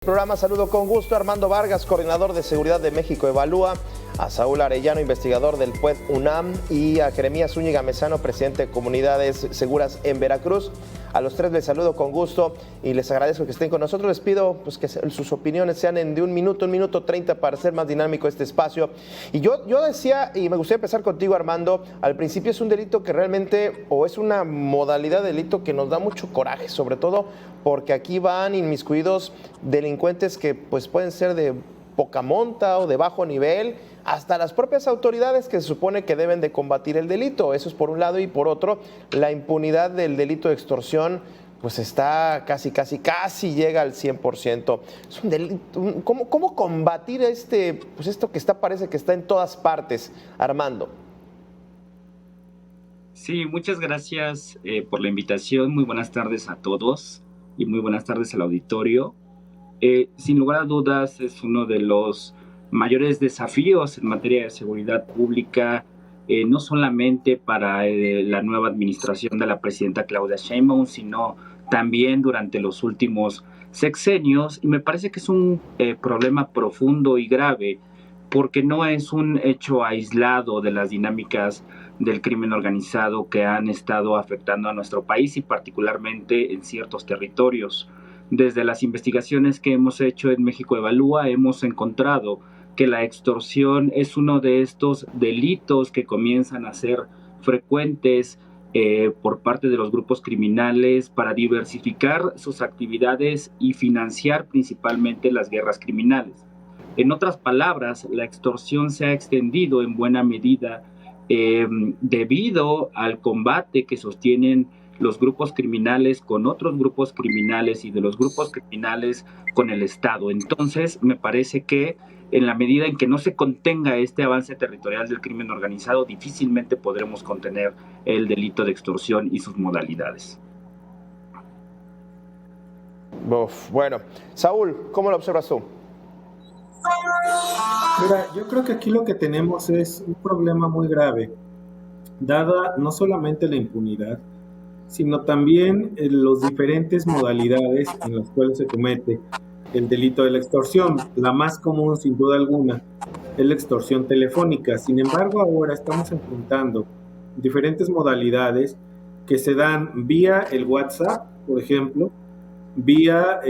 programa. Saludo con gusto a Armando Vargas, coordinador de Seguridad de México Evalúa, a Saúl Arellano, investigador del PUED UNAM, y a Jeremías Zúñiga Mezano, presidente de Comunidades Seguras en Veracruz. A los tres les saludo con gusto y les agradezco que estén con nosotros. Les pido pues, que sus opiniones sean de un minuto 30 para hacer más dinámico este espacio. Y yo decía, y me gustaría empezar contigo, Armando, al principio es un delito que realmente, o es una modalidad de delito que nos da mucho coraje, sobre todo porque aquí van inmiscuidos delincuentes que pues pueden ser de poca monta o de bajo nivel, hasta las propias autoridades que se supone que deben de combatir el delito. Eso es por un lado, y por otro, la impunidad del delito de extorsión pues está casi llega al 100%. Es un delito. ¿Cómo combatir pues esto que parece que está en todas partes, Armando? Sí, muchas gracias por la invitación. Muy buenas tardes a todos y muy buenas tardes al auditorio. Sin lugar a dudas, es uno de los mayores desafíos en materia de seguridad pública, no solamente para la nueva administración de la presidenta Claudia Sheinbaum, sino también durante los últimos sexenios. Y me parece que es un problema profundo y grave, porque no es un hecho aislado de las dinámicas del crimen organizado que han estado afectando a nuestro país y particularmente en ciertos territorios. Desde las investigaciones que hemos hecho en México Evalúa, hemos encontrado que la extorsión es uno de estos delitos que comienzan a ser frecuentes por parte de los grupos criminales para diversificar sus actividades y financiar principalmente las guerras criminales. En otras palabras, la extorsión se ha extendido en buena medida debido al combate que sostienen los grupos criminales con otros grupos criminales y de los grupos criminales con el Estado. Entonces, me parece que en la medida en que no se contenga este avance territorial del crimen organizado, difícilmente podremos contener el delito de extorsión y sus modalidades. Bueno, Saúl, ¿cómo lo observas tú? Mira, yo creo que aquí lo que tenemos es un problema muy grave, dada no solamente la impunidad, sino también las diferentes modalidades en las cuales se comete el delito de la extorsión. La más común, sin duda alguna, es la extorsión telefónica. Sin embargo, ahora estamos enfrentando diferentes modalidades que se dan vía el WhatsApp, por ejemplo, vía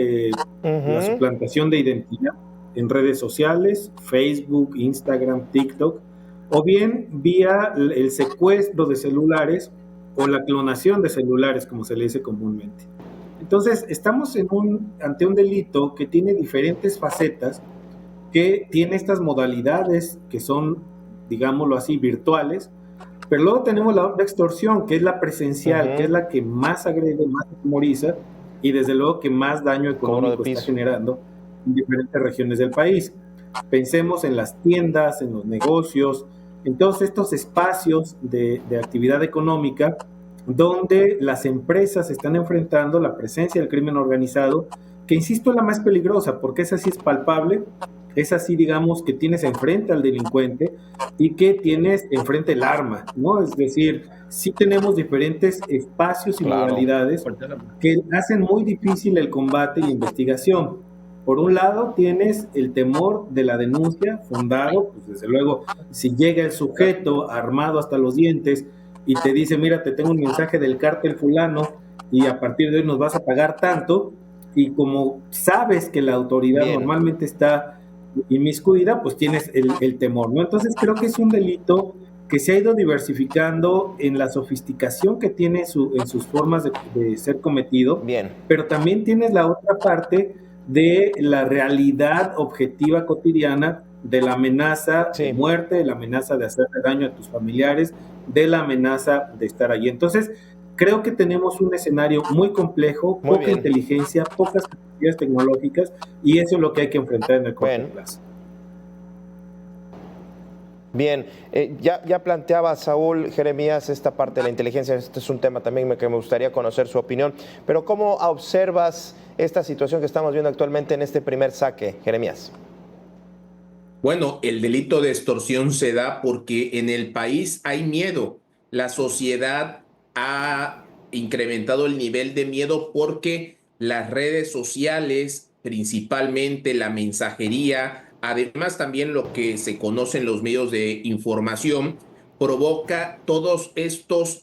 la suplantación de identidad en redes sociales, Facebook, Instagram, TikTok, o bien vía el secuestro de celulares o la clonación de celulares, como se le dice comúnmente. Entonces, estamos ante un delito que tiene diferentes facetas, que tiene estas modalidades que son, digámoslo así, virtuales, pero luego tenemos la otra extorsión, que es la presencial, que es la que más agrede, más humoriza y desde luego que más daño económico está generando en diferentes regiones del país. Pensemos en las tiendas, en los negocios, en todos estos espacios de actividad económica donde las empresas están enfrentando la presencia del crimen organizado, que insisto es la más peligrosa, porque esa sí es palpable, es así, digamos, que tienes enfrente al delincuente y que tienes enfrente el arma, ¿no? Es decir, sí tenemos diferentes espacios y modalidades que hacen muy difícil el combate y la investigación. Por un lado, tienes el temor de la denuncia fundado, pues desde luego, si llega el sujeto armado hasta los dientes y te dice, mira, te tengo un mensaje del cártel fulano y a partir de hoy nos vas a pagar tanto, y como sabes que la autoridad normalmente está inmiscuida, pues tienes el temor, ¿no? Entonces creo que es un delito que se ha ido diversificando en la sofisticación que tiene en sus formas de ser cometido, pero también tienes la otra parte de la realidad objetiva cotidiana de la amenaza de muerte, de la amenaza de hacerle daño a tus familiares, de la amenaza de estar allí. Entonces, creo que tenemos un escenario muy complejo, poca inteligencia, pocas capacidades tecnológicas, y eso es lo que hay que enfrentar en el corto plazo. Bien, ya planteaba Saúl, Jeremías, esta parte de la inteligencia. Este es un tema también que me gustaría conocer su opinión, pero ¿cómo observas esta situación que estamos viendo actualmente en este primer saque, Jeremías? Bueno, el delito de extorsión se da porque en el país hay miedo. La sociedad ha incrementado el nivel de miedo porque las redes sociales principalmente la mensajería, además también lo que se conoce en los medios de información, provoca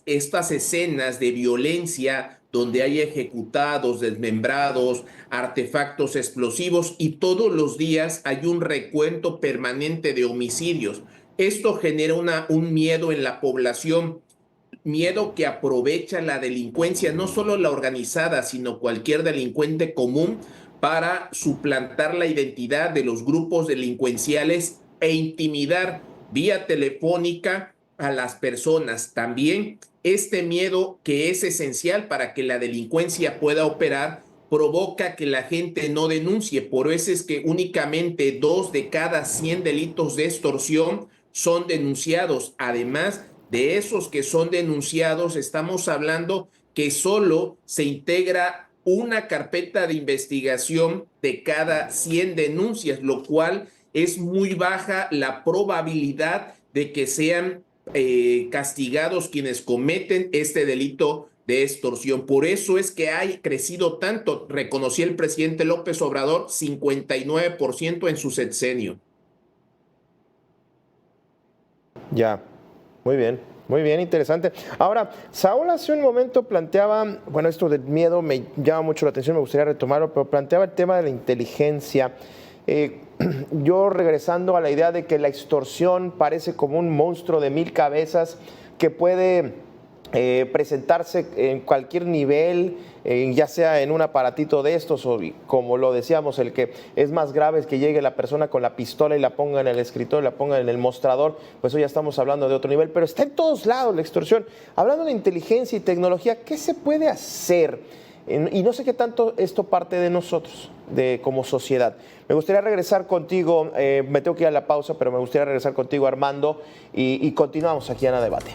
estas escenas de violencia donde hay ejecutados, desmembrados, artefactos explosivos y todos los días hay un recuento permanente de homicidios. Esto genera un miedo en la población, miedo que aprovecha la delincuencia, no solo la organizada, sino cualquier delincuente común, para suplantar la identidad de los grupos delincuenciales e intimidar vía telefónica a las personas. También este miedo, que es esencial para que la delincuencia pueda operar, provoca que la gente no denuncie. Por eso es que únicamente 2 de cada 100 delitos de extorsión son denunciados. Además de esos que son denunciados, estamos hablando que solo se integra una carpeta de investigación de cada 100 denuncias, lo cual es muy baja la probabilidad de que sean castigados quienes cometen este delito de extorsión. Por eso es que ha crecido tanto, reconocía el presidente López Obrador, 59% en su sexenio. Ya, muy bien, interesante. Ahora, Saúl hace un momento planteaba, bueno, esto del miedo me llama mucho la atención, me gustaría retomarlo, pero planteaba el tema de la inteligencia. Yo regresando a la idea de que la extorsión parece como un monstruo de 1000 cabezas que puede presentarse en cualquier nivel, ya sea en un aparatito de estos o, como lo decíamos, el que es más grave es que llegue la persona con la pistola y la ponga en el escritorio, la ponga en el mostrador, pues hoy ya estamos hablando de otro nivel, pero está en todos lados la extorsión. Hablando de inteligencia y tecnología, ¿qué se puede hacer? Y no sé qué tanto esto parte de nosotros, como sociedad. Me gustaría regresar contigo, me tengo que ir a la pausa, pero me gustaría regresar contigo, Armando, y continuamos aquí en A Debate.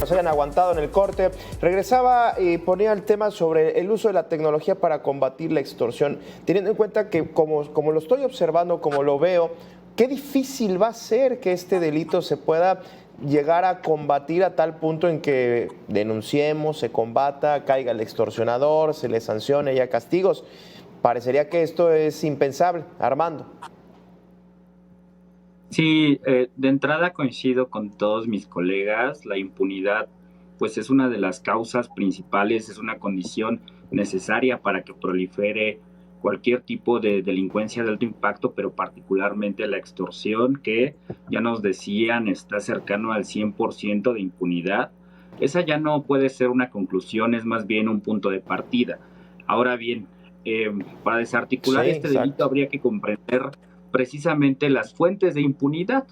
Nos hayan aguantado en el corte. Regresaba y ponía el tema sobre el uso de la tecnología para combatir la extorsión, teniendo en cuenta que como lo estoy observando, como lo veo, qué difícil va a ser que este delito se pueda llegar a combatir a tal punto en que denunciemos, se combata, caiga el extorsionador, se le sancione, haya castigos. Parecería que esto es impensable. Armando. Sí, de entrada coincido con todos mis colegas. La impunidad, pues, es una de las causas principales, es una condición necesaria para que prolifere cualquier tipo de delincuencia de alto impacto, pero particularmente la extorsión, que ya nos decían está cercano al 100% de impunidad. Esa ya no puede ser una conclusión, es más bien un punto de partida. Ahora bien, para desarticular este delito habría que comprender precisamente las fuentes de impunidad,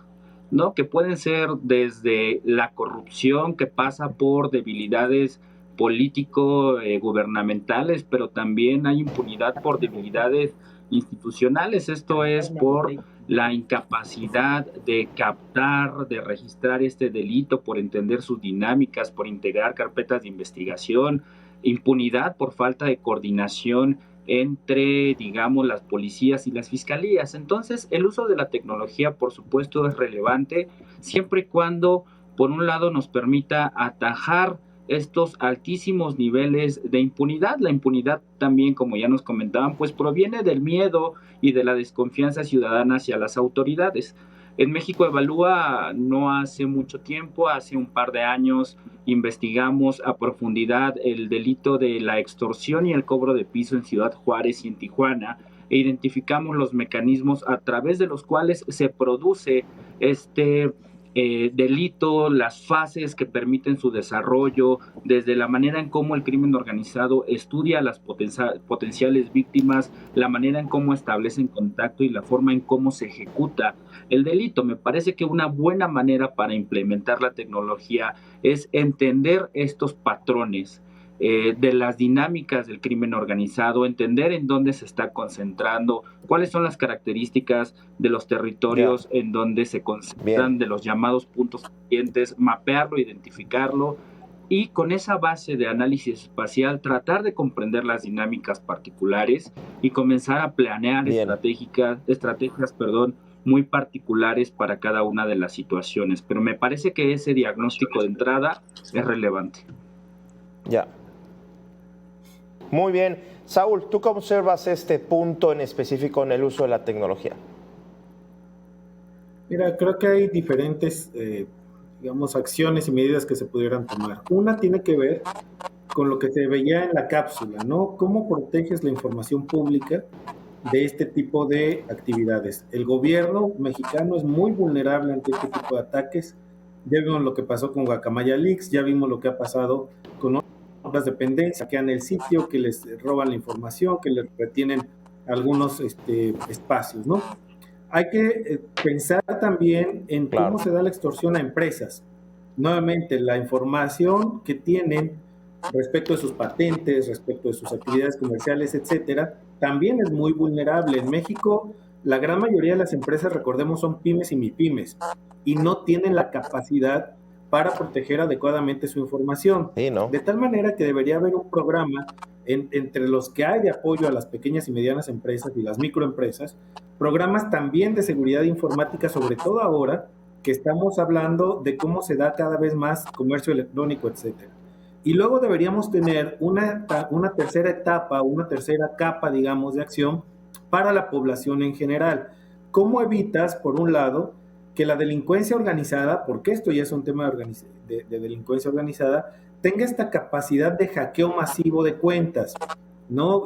¿no? Que pueden ser desde la corrupción, que pasa por debilidades político-gubernamentales, pero también hay impunidad por debilidades institucionales. Esto es por la incapacidad de captar, de registrar este delito, por entender sus dinámicas, por integrar carpetas de investigación, impunidad por falta de coordinación entre, digamos, las policías y las fiscalías. Entonces, el uso de la tecnología, por supuesto, es relevante, siempre y cuando, por un lado, nos permita atajar estos altísimos niveles de impunidad. La impunidad también, como ya nos comentaban, pues proviene del miedo y de la desconfianza ciudadana hacia las autoridades. En México Evalúa, no hace mucho tiempo, hace un par de años, investigamos a profundidad el delito de la extorsión y el cobro de piso en Ciudad Juárez y en Tijuana, e identificamos los mecanismos a través de los cuales se produce este delito, las fases que permiten su desarrollo, desde la manera en cómo el crimen organizado estudia a las potenciales víctimas, la manera en cómo establecen contacto y la forma en cómo se ejecuta el delito. Me parece que una buena manera para implementar la tecnología es entender estos patrones de las dinámicas del crimen organizado, entender en dónde se está concentrando, cuáles son las características de los territorios en donde se concentran, de los llamados puntos calientes, mapearlo, identificarlo, y con esa base de análisis espacial tratar de comprender las dinámicas particulares y comenzar a planear estrategias muy particulares para cada una de las situaciones. Pero me parece que ese diagnóstico de entrada es relevante. Muy bien. Saúl, ¿tú cómo observas este punto en específico en el uso de la tecnología? Mira, creo que hay diferentes, digamos, acciones y medidas que se pudieran tomar. Una tiene que ver con lo que se veía en la cápsula, ¿no? ¿Cómo proteges la información pública de este tipo de actividades? El gobierno mexicano es muy vulnerable ante este tipo de ataques. Ya vimos lo que pasó con Guacamaya Leaks, ya vimos lo que ha pasado con otras dependencias que han el sitio, que les roban la información, que les retienen algunos espacios, ¿no? Hay que pensar también en cómo Claro. se da la extorsión a empresas. Nuevamente, la información que tienen respecto de sus patentes, respecto de sus actividades comerciales, etcétera, también es muy vulnerable. En México, la gran mayoría de las empresas, recordemos, son pymes y mipymes y no tienen la capacidad para proteger adecuadamente su información. Sí, ¿no? De tal manera que debería haber un programa entre los que hay de apoyo a las pequeñas y medianas empresas y las microempresas, programas también de seguridad informática, sobre todo ahora que estamos hablando de cómo se da cada vez más comercio electrónico, etcétera. Y luego deberíamos tener una tercera etapa, una tercera capa, digamos, de acción para la población en general. ¿Cómo evitas, por un lado, que la delincuencia organizada, porque esto ya es un tema de delincuencia organizada, tenga esta capacidad de hackeo masivo de cuentas? ¿No?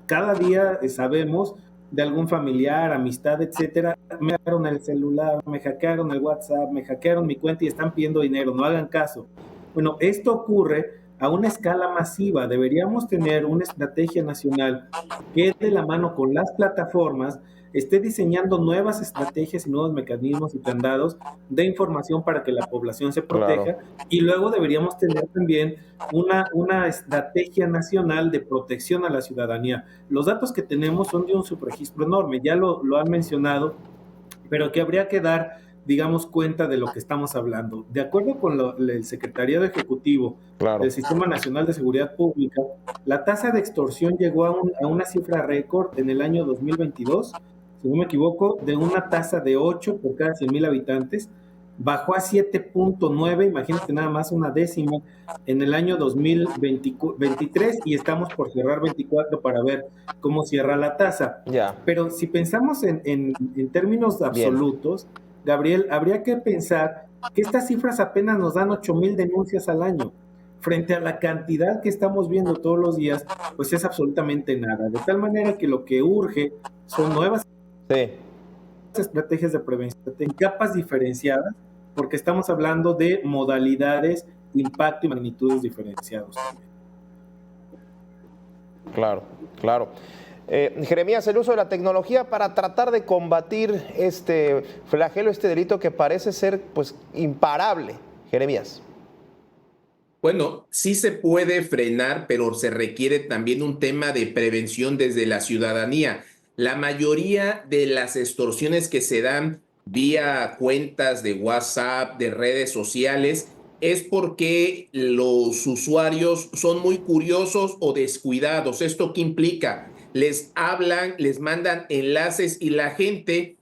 Cada día sabemos de algún familiar, amistad, etcétera, me hackearon el celular, me hackearon el WhatsApp, me hackearon mi cuenta y están pidiendo dinero, no hagan caso. Bueno, esto ocurre a una escala masiva. Deberíamos tener una estrategia nacional que de la mano con las plataformas esté diseñando nuevas estrategias y nuevos mecanismos y candados de información para que la población se proteja. Claro. Y luego deberíamos tener también una estrategia nacional de protección a la ciudadanía. Los datos que tenemos son de un subregistro enorme, ya lo han mencionado, pero que habría que dar, digamos, cuenta de lo que estamos hablando. De acuerdo con el Secretariado Ejecutivo Claro. del Sistema Nacional de Seguridad Pública, la tasa de extorsión llegó a una cifra récord en el año 2022, si no me equivoco, de una tasa de 8 por cada 100,000 habitantes, bajó a 7.9, imagínate nada más una décima, en el año 2023 y estamos por cerrar 24 para ver cómo cierra la tasa. Ya. Pero si pensamos en términos Bien. absolutos, Gabriel, habría que pensar que estas cifras apenas nos dan 8,000 denuncias al año. Frente a la cantidad que estamos viendo todos los días, pues es absolutamente nada. De tal manera que lo que urge son nuevas Sí. estrategias de prevención en capas diferenciadas, porque estamos hablando de modalidades, impacto y magnitudes diferenciados. Claro, claro. Jeremías, el uso de la tecnología para tratar de combatir este flagelo, este delito que parece ser pues imparable. Jeremías. Bueno, sí se puede frenar, pero se requiere también un tema de prevención desde la ciudadanía. La mayoría de las extorsiones que se dan vía cuentas de WhatsApp, de redes sociales, es porque los usuarios son muy curiosos o descuidados. ¿Esto qué implica? Les hablan, les mandan enlaces y la gente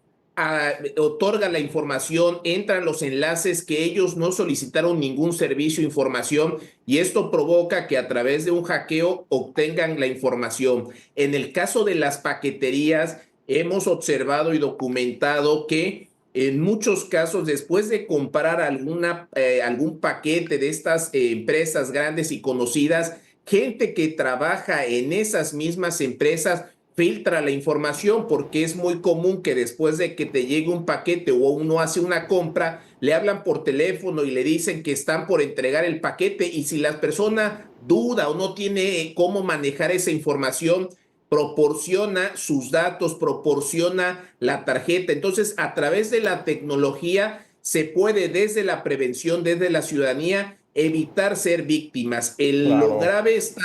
otorga la información, entran los enlaces que ellos no solicitaron ningún servicio de información y esto provoca que a través de un hackeo obtengan la información. En el caso de las paqueterías, hemos observado y documentado que en muchos casos, después de comprar algún paquete de estas empresas grandes y conocidas, gente que trabaja en esas mismas empresas filtra la información porque es muy común que después de que te llegue un paquete o uno hace una compra, le hablan por teléfono y le dicen que están por entregar el paquete y si la persona duda o no tiene cómo manejar esa información, proporciona sus datos, proporciona la tarjeta. Entonces, a través de la tecnología se puede desde la prevención, desde la ciudadanía, evitar ser víctimas. Lo grave está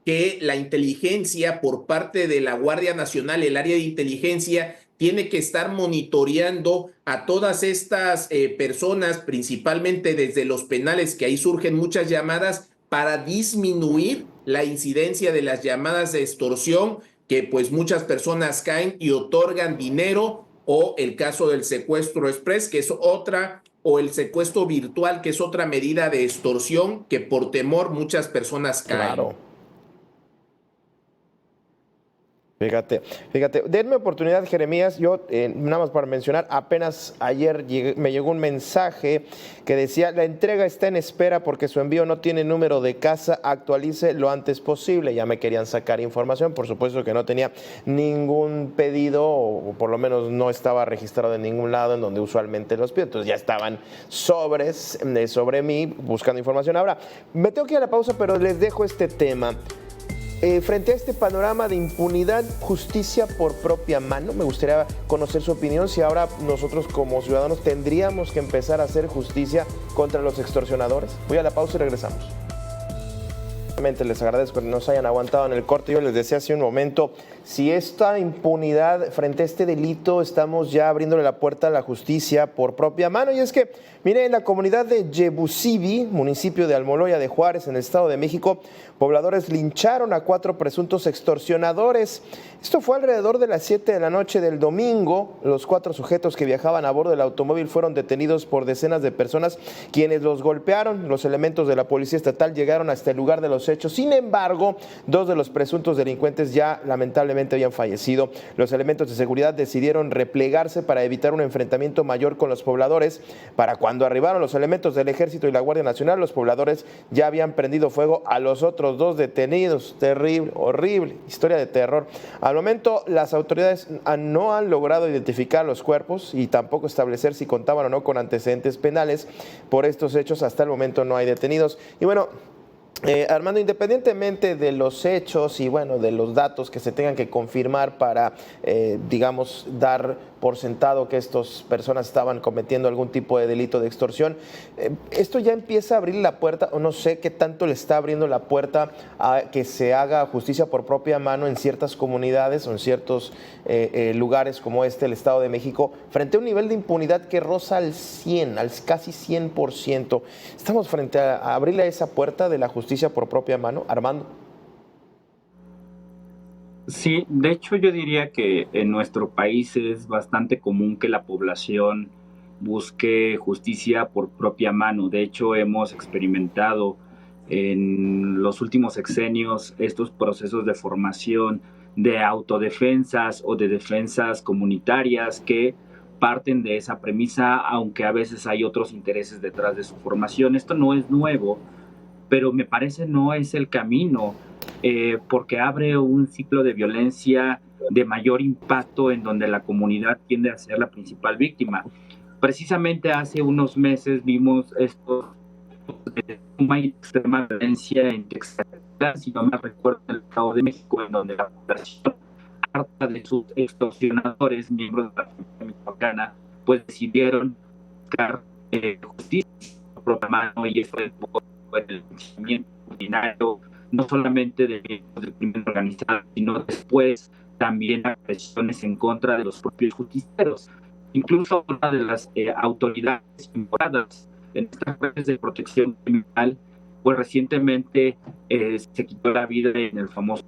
que la inteligencia por parte de la Guardia Nacional, el área de inteligencia, tiene que estar monitoreando a todas estas personas, principalmente desde los penales, que ahí surgen muchas llamadas, para disminuir la incidencia de las llamadas de extorsión, que pues muchas personas caen y otorgan dinero, o el caso del secuestro express, que es otra, o el secuestro virtual, que es otra medida de extorsión que por temor muchas personas caen. Claro. Fíjate, denme oportunidad, Jeremías. Yo, nada más para mencionar, apenas ayer me llegó un mensaje que decía: la entrega está en espera porque su envío no tiene número de casa, actualice lo antes posible. Ya me querían sacar información, por supuesto que no tenía ningún pedido, o por lo menos no estaba registrado en ningún lado en donde usualmente los pido. Entonces ya estaban sobre mí buscando información. Ahora, me tengo que ir a la pausa, pero les dejo este tema. Frente a este panorama de impunidad, justicia por propia mano, me gustaría conocer su opinión, si ahora nosotros como ciudadanos tendríamos que empezar a hacer justicia contra los extorsionadores. Voy a la pausa y regresamos. Les agradezco que nos hayan aguantado en el corte. Yo les decía hace un momento, si esta impunidad frente a este delito, estamos ya abriéndole la puerta a la justicia por propia mano. Y es que, mire, en la comunidad de Yebusibi, municipio de Almoloya de Juárez, en el Estado de México, pobladores lincharon a 4 presuntos extorsionadores. Esto fue alrededor de las 7 de la noche del domingo. Los 4 sujetos que viajaban a bordo del automóvil fueron detenidos por decenas de personas, quienes los golpearon. Los elementos de la policía estatal llegaron hasta el lugar de los hechos. Sin embargo, 2 de los presuntos delincuentes ya lamentablemente habían fallecido. Los elementos de seguridad decidieron replegarse para evitar un enfrentamiento mayor con los pobladores. Para cuando arribaron los elementos del Ejército y la Guardia Nacional, los pobladores ya habían prendido fuego a los otros 2 detenidos. Terrible, horrible, historia de terror. Al momento, las autoridades no han logrado identificar los cuerpos y tampoco establecer si contaban o no con antecedentes penales por estos hechos. Hasta el momento no hay detenidos. Y bueno, Armando, independientemente de los hechos y bueno, de los datos que se tengan que confirmar para, digamos, dar por sentado que estas personas estaban cometiendo algún tipo de delito de extorsión, esto ya empieza a abrir la puerta, o no sé qué tanto le está abriendo la puerta a que se haga justicia por propia mano en ciertas comunidades o en ciertos lugares como el Estado de México, frente a un nivel de impunidad que roza al casi 100%. ¿Estamos frente a abrirle esa puerta de la justicia por propia mano, Armando? Sí, de hecho yo diría que en nuestro país es bastante común que la población busque justicia por propia mano. De hecho, hemos experimentado en los últimos sexenios estos procesos de formación de autodefensas o de defensas comunitarias que parten de esa premisa, aunque a veces hay otros intereses detrás de su formación. Esto no es nuevo, pero me parece no es el camino, porque abre un ciclo de violencia de mayor impacto en donde la comunidad tiende a ser la principal víctima. Precisamente hace unos meses vimos esto de una extrema violencia en Texas, si no me recuerdo, en el Estado de México, en donde la población, harta de sus extorsionadores, miembros de la familia michoacana, pues decidieron buscar justicia por propia mano, y eso es el pensamiento ordinario, no solamente del crimen organizado, sino después también agresiones en contra de los propios justicieros. Incluso una de las autoridades involucradas en estas redes de protección criminal, pues recientemente se quitó la vida en el famoso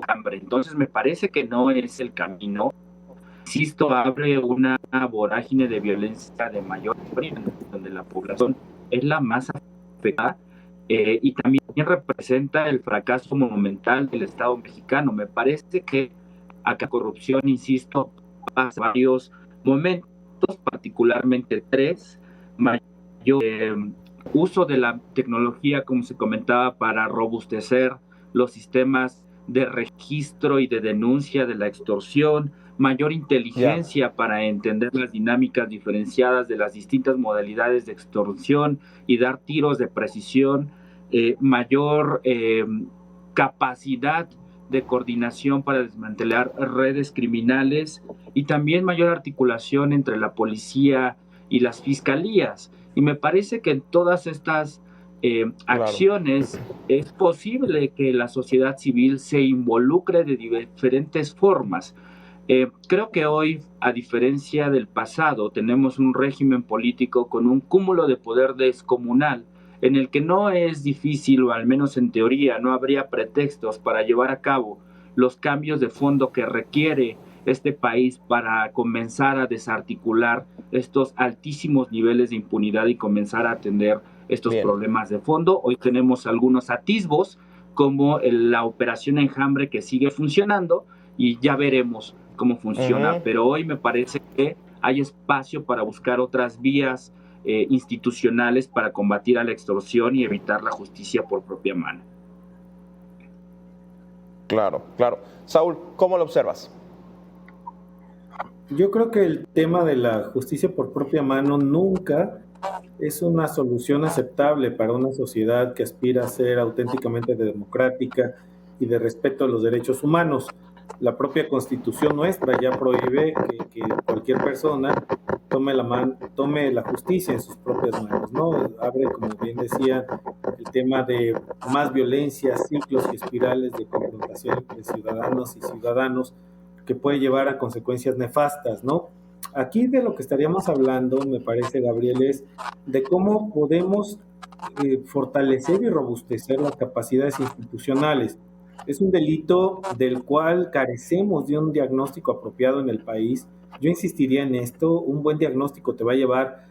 hambre. Entonces me parece que no es el camino. Insisto, abre una vorágine de violencia de mayor nivel, donde la población es la más afectada. Y también representa el fracaso monumental del Estado mexicano. Me parece que acá corrupción, insisto, pasa varios momentos, particularmente 3: mayor uso de la tecnología, como se comentaba, para robustecer los sistemas de registro y de denuncia de la extorsión; mayor inteligencia para entender las dinámicas diferenciadas de las distintas modalidades de extorsión y dar tiros de precisión; mayor capacidad de coordinación para desmantelar redes criminales, y también mayor articulación entre la policía y las fiscalías. Y me parece que en todas estas acciones es posible que la sociedad civil se involucre de diferentes formas. Creo que hoy, a diferencia del pasado, tenemos un régimen político con un cúmulo de poder descomunal, en el que no es difícil, o al menos en teoría, no habría pretextos para llevar a cabo los cambios de fondo que requiere este país para comenzar a desarticular estos altísimos niveles de impunidad y comenzar a atender estos problemas de fondo. Hoy tenemos algunos atisbos, como la Operación Enjambre, que sigue funcionando, y ya veremos cómo funciona. Pero hoy me parece que hay espacio para buscar otras vías institucionales para combatir a la extorsión y evitar la justicia por propia mano. Claro, claro. Saúl, ¿cómo lo observas? Yo creo que el tema de la justicia por propia mano nunca es una solución aceptable para una sociedad que aspira a ser auténticamente democrática y de respeto a los derechos humanos. La propia Constitución nuestra ya prohíbe que cualquier persona tome la justicia en sus propias manos, ¿no? Abre, como bien decía, el tema de más violencia, ciclos y espirales de confrontación entre ciudadanos y ciudadanos que puede llevar a consecuencias nefastas, ¿no? Aquí de lo que estaríamos hablando, me parece, Gabriel, es de cómo podemos fortalecer y robustecer las capacidades institucionales. Es un delito del cual carecemos de un diagnóstico apropiado en el país. Yo insistiría en esto, un buen diagnóstico te va a llevar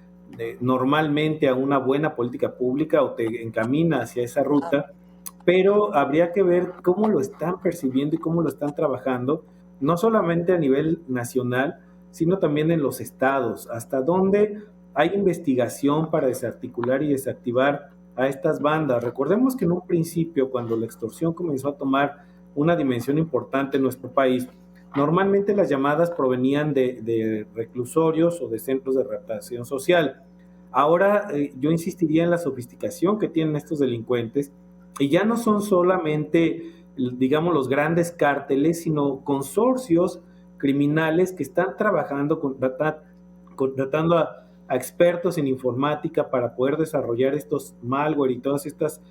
normalmente a una buena política pública o te encamina hacia esa ruta, pero habría que ver cómo lo están percibiendo y cómo lo están trabajando, no solamente a nivel nacional, sino también en los estados, hasta dónde hay investigación para desarticular y desactivar a estas bandas. Recordemos que en un principio, cuando la extorsión comenzó a tomar una dimensión importante en nuestro país, normalmente las llamadas provenían de reclusorios o de centros de rehabilitación social. Ahora yo insistiría en la sofisticación que tienen estos delincuentes, y ya no son solamente, digamos, los grandes cárteles, sino consorcios criminales que están trabajando, contratando a expertos en informática para poder desarrollar estos malware y todas estas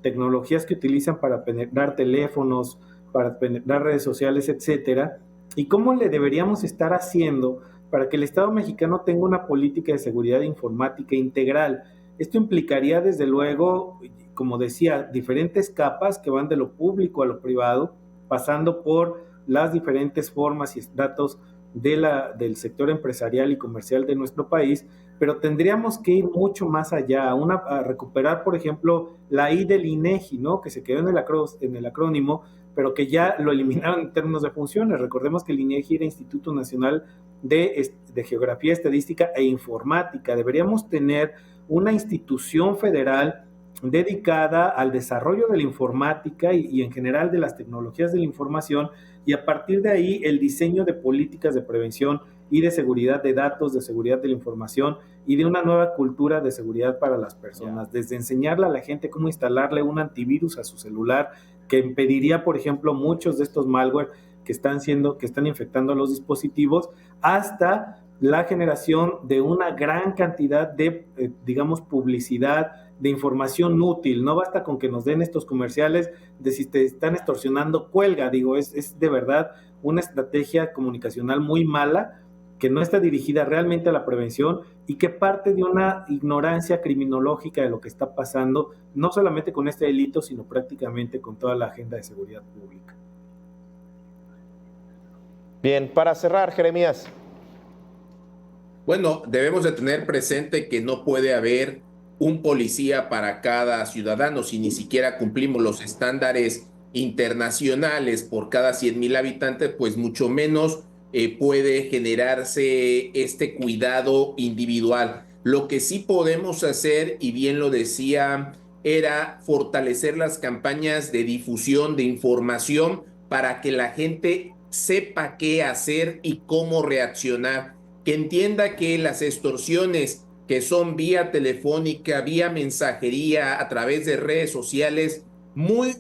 tecnologías que utilizan para penetrar teléfonos, para penetrar redes sociales, etcétera. ¿Y cómo le deberíamos estar haciendo para que el Estado mexicano tenga una política de seguridad informática integral? Esto implicaría, desde luego, como decía, diferentes capas que van de lo público a lo privado, pasando por las diferentes formas y estratos del sector empresarial y comercial de nuestro país, pero tendríamos que ir mucho más allá, a recuperar, por ejemplo, la I del INEGI, ¿no? Que se quedó en el acrónimo, pero que ya lo eliminaron en términos de funciones. Recordemos que el INEGI era Instituto Nacional de Geografía, Estadística e Informática. Deberíamos tener una institución federal dedicada al desarrollo de la informática y en general de las tecnologías de la información, y a partir de ahí el diseño de políticas de prevención y de seguridad de datos, de seguridad de la información y de una nueva cultura de seguridad para las personas, desde enseñarle a la gente cómo instalarle un antivirus a su celular que impediría, por ejemplo, muchos de estos malware que están infectando a los dispositivos, hasta la generación de una gran cantidad de, digamos, publicidad, de información útil. No basta con que nos den estos comerciales de si te están extorsionando, cuelga. Digo, es de verdad una estrategia comunicacional muy mala, que no está dirigida realmente a la prevención y que parte de una ignorancia criminológica de lo que está pasando, no solamente con este delito, sino prácticamente con toda la agenda de seguridad pública. Bien, para cerrar, Jeremías. Bueno, debemos de tener presente que no puede haber un policía para cada ciudadano si ni siquiera cumplimos los estándares internacionales por cada 100,000 habitantes, pues mucho menos puede generarse este cuidado individual. Lo que sí podemos hacer, y bien lo decía, era fortalecer las campañas de difusión de información para que la gente sepa qué hacer y cómo reaccionar, que entienda que las extorsiones que son vía telefónica, vía mensajería, a través de redes sociales, muy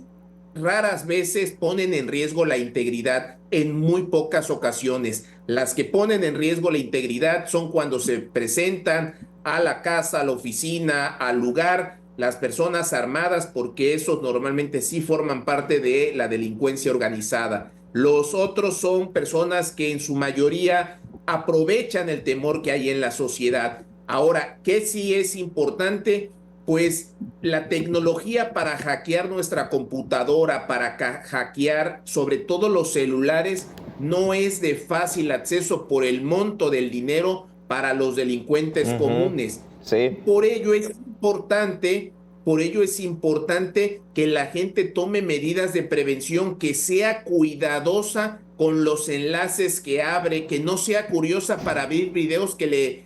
raras veces ponen en riesgo la integridad, en muy pocas ocasiones. Las que ponen en riesgo la integridad son cuando se presentan a la casa, a la oficina, al lugar, las personas armadas, porque esos normalmente sí forman parte de la delincuencia organizada. Los otros son personas que en su mayoría aprovechan el temor que hay en la sociedad. Ahora, ¿qué sí es importante? Pues la tecnología para hackear nuestra computadora, para hackear sobre todo los celulares, no es de fácil acceso por el monto del dinero para los delincuentes comunes. Sí. Por ello es importante Por ello es importante que la gente tome medidas de prevención, que sea cuidadosa con los enlaces que abre, que no sea curiosa para abrir videos que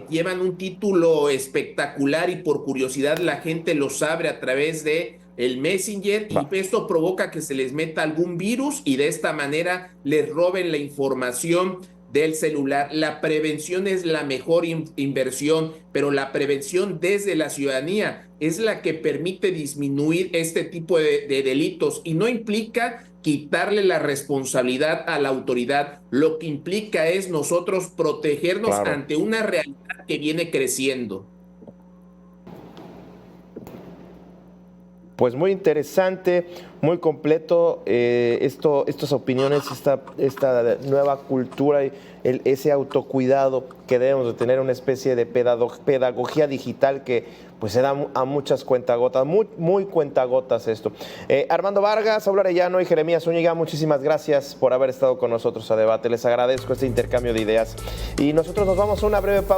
llevan un título espectacular y por curiosidad la gente los abre a través de el Messenger y esto provoca que se les meta algún virus y de esta manera les roben la información del celular. La prevención es la mejor inversión, pero la prevención desde la ciudadanía es la que permite disminuir este tipo de delitos y no implica quitarle la responsabilidad a la autoridad. Lo que implica es nosotros protegernos ante una realidad que viene creciendo. Pues muy interesante, muy completo estas opiniones, esta nueva cultura y ese autocuidado que debemos de tener, una especie de pedagogía digital que pues se da a muchas cuentagotas, muy cuentagotas esto. Armando Vargas, Saúl Arellano y Jeremías Zúñiga, muchísimas gracias por haber estado con nosotros a debate. Les agradezco este intercambio de ideas y nosotros nos vamos a una breve pausa.